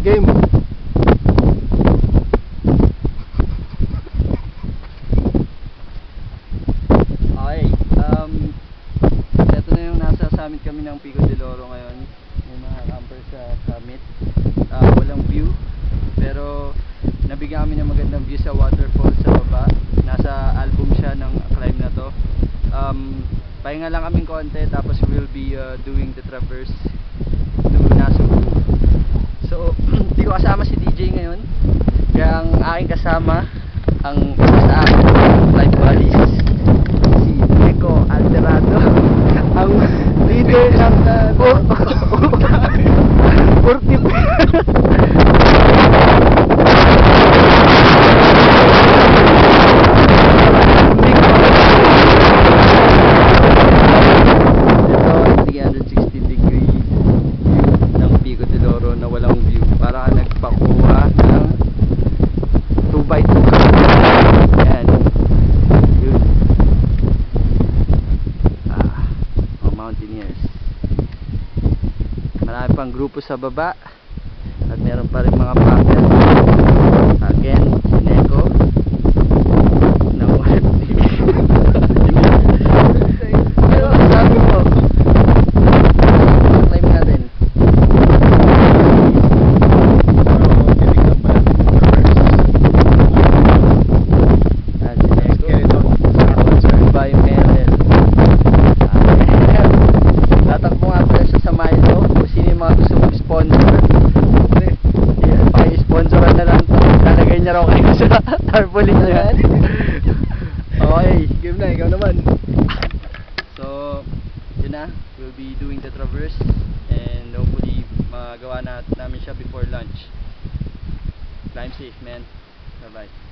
Game. Okay, ito na yung nasa summit kami ng Pico del Oro ngayon. May mga camper sa summit. Walang view, pero nabigyan kami ng magandang view sa waterfall sa baba. Nasa album siya ng climb na to. Pahinga lang kaming konti, tapos we'll be doing the traverse to Nasugbu. So, hindi ko kasama si DJ ngayon, kaya ang aking kasama, ang isa sa aking flight buddies, si Nico Alterado, ang leader ng ito 360 degree view ng Pico del Oro na walang view, para ka nagpakuha ng 2x2. Yan. Yun. Mga mountaineers. Marami pang grupo sa baba. At meron pa rin mga packer. Again, si Neko. Ng Ano, sabi mo? Climb natin. By Merel. Tatakbo nga pala siya sa Milo. Kung sino yung mga gusto mag-sponsor, paki-sponsoran na lang to. Lalagay niya raw kayo sa tarpaulin niya. Okay, game na, ikaw naman. So, yun na. We'll be doing the traverse and hopefully magawa namin siya before lunch. Climb safe, man. Bye bye.